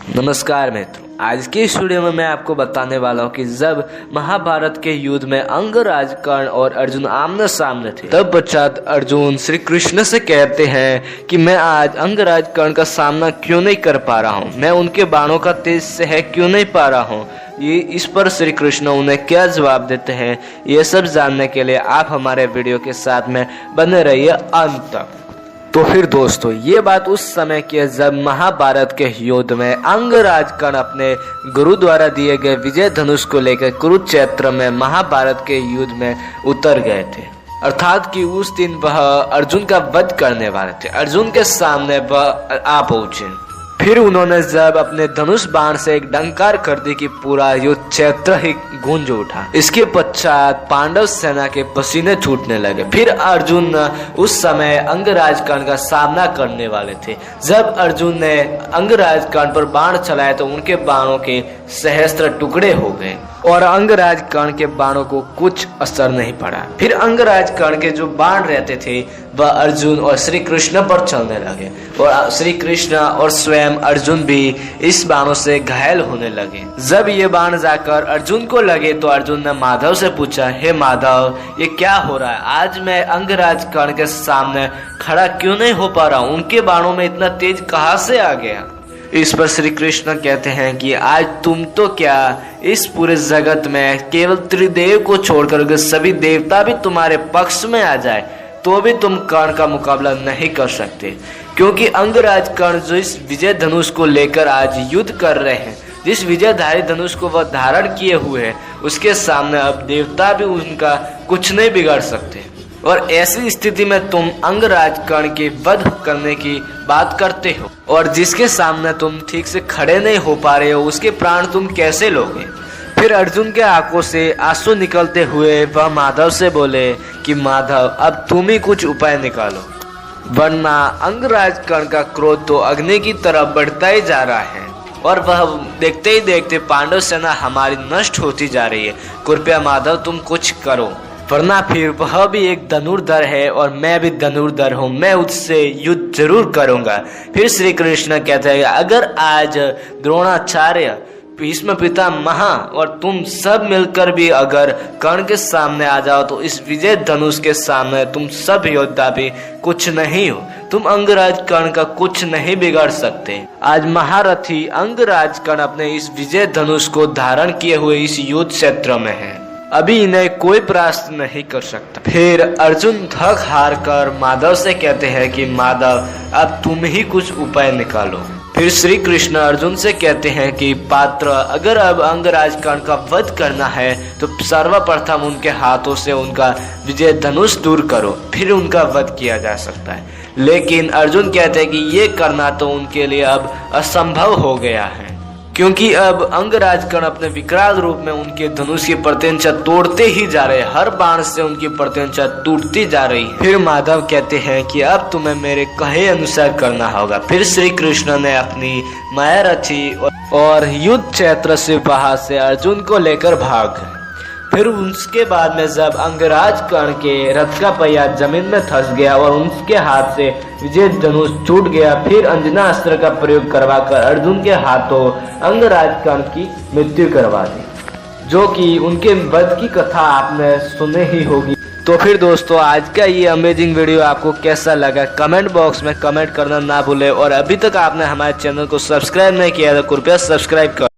नमस्कार मित्रों, आज की इस वीडियो में मैं आपको बताने वाला हूँ कि जब महाभारत के युद्ध में अंगराज कर्ण और अर्जुन आमने सामने थे, तब पश्चात अर्जुन श्री कृष्ण से कहते हैं कि मैं आज अंगराज कर्ण का सामना क्यों नहीं कर पा रहा हूँ, मैं उनके बाणों का तेज सह क्यों नहीं पा रहा हूँ। ये इस पर श्री कृष्ण उन्हें क्या जवाब देते हैं, ये सब जानने के लिए आप हमारे वीडियो के साथ में बने रहिए अंत तक। तो फिर दोस्तों, ये बात उस समय की है जब महाभारत के युद्ध में अंगराज कर्ण अपने गुरु द्वारा दिए गए विजय धनुष को लेकर कुरुक्षेत्र में महाभारत के युद्ध में उतर गए थे। अर्थात कि उस दिन वह अर्जुन का वध करने वाले थे। अर्जुन के सामने वह आ पहुंचे। फिर उन्होंने जब अपने धनुष बाण से एक डंकार कर दी कि पूरा युद्ध क्षेत्र ही गूंज उठा। इसके पश्चात पांडव सेना के पसीने छूटने लगे। फिर अर्जुन उस समय अंगराज कर्ण का सामना करने वाले थे। जब अर्जुन ने अंगराज कर्ण पर बाण चलाए तो उनके बाणों के सहस्त्र टुकड़े हो गए और अंगराज कर्ण के बाणों को कुछ असर नहीं पड़ा। फिर अंगराज कर्ण के जो बाण रहते थे वह अर्जुन और श्री कृष्ण पर चलने लगे और श्री कृष्ण और स्वयं अर्जुन भी इस बाणों से घायल होने लगे। जब ये बाण जाकर अर्जुन को लगे तो अर्जुन ने माधव से पूछा, हे माधव, ये क्या हो रहा है? आज मैं अंगराज कर्ण के सामने खड़ा क्यों नहीं हो पा रहा हूँ? उनके बाणों में इतना तेज कहाँ से आ गया? इस पर श्री कृष्ण कहते हैं कि आज तुम तो क्या, इस पूरे जगत में केवल त्रिदेव को छोड़कर अगर सभी देवता भी तुम्हारे पक्ष में आ जाए तो भी तुम कर्ण का मुकाबला नहीं कर सकते, क्योंकि अंगराज कर्ण जो इस विजय धनुष को लेकर आज युद्ध कर रहे हैं, जिस विजयधारी धनुष को वह धारण किए हुए हैं, उसके सामने अब देवता भी उनका कुछ नहीं बिगाड़ सकते। और ऐसी स्थिति में तुम अंगराज कर्ण के वध करने की बात करते हो और जिसके सामने तुम ठीक से खड़े नहीं हो पा रहे हो, उसके प्राण तुम कैसे लोगे? फिर अर्जुन के आंखों से आंसू निकलते हुए वह माधव से बोले कि माधव, अब तुम ही कुछ उपाय निकालो, वरना अंगराज कर्ण का क्रोध तो अग्नि की तरफ बढ़ता ही जा रहा है और वह देखते ही देखते पांडव सेना हमारी नष्ट होती जा रही है। कृपया माधव तुम कुछ करो, वरना फिर वह भी एक धनुर्धर है और मैं भी धनुर्धर हूँ, मैं उससे युद्ध जरूर करूंगा। फिर श्री कृष्ण कहते हैं, अगर आज द्रोणाचार्य, भीष्म पितामह और तुम सब मिलकर भी अगर कर्ण के सामने आ जाओ तो इस विजय धनुष के सामने तुम सब योद्धा भी कुछ नहीं हो, तुम अंगराज कर्ण का कुछ नहीं बिगाड़ सकते। आज महारथी अंगराज कर्ण अपने इस विजय धनुष को धारण किए हुए इस युद्ध क्षेत्र में है, अभी इन्हें कोई परास्त नहीं कर सकता। फिर अर्जुन थक हार कर माधव से कहते हैं कि माधव, अब तुम ही कुछ उपाय निकालो। फिर श्री कृष्ण अर्जुन से कहते हैं कि पात्र, अगर अब अंगराज कर्ण का वध करना है तो सर्वप्रथम उनके हाथों से उनका विजय धनुष दूर करो, फिर उनका वध किया जा सकता है। लेकिन अर्जुन कहते हैं कि ये करना तो उनके लिए अब असंभव हो गया है, क्योंकि अब अंगराज कर्ण अपने विकराल रूप में उनके धनुष की प्रत्यंचा तोड़ते ही जा रहे हैं, हर बाण से उनकी प्रत्यंचा टूटती जा रही है। फिर माधव कहते हैं कि अब तुम्हें मेरे कहे अनुसार करना होगा। फिर श्री कृष्ण ने अपनी माया रची और युद्ध क्षेत्र से बाहर से अर्जुन को लेकर भाग गए। फिर उसके बाद में जब अंगराज कर्ण के रथ का पहिया जमीन में धंस गया और उनके हाथ से विजय धनुष छूट गया, फिर अंजना अस्त्र का प्रयोग करवाकर अर्जुन के हाथों अंगराज कर्ण की मृत्यु करवा दी, जो कि उनके वध की कथा आपने सुने ही होगी। तो फिर दोस्तों, आज का ये अमेजिंग वीडियो आपको कैसा लगा कमेंट बॉक्स में कमेंट करना ना भूले और अभी तक आपने हमारे चैनल को सब्सक्राइब नहीं किया तो कृपया सब्सक्राइब कर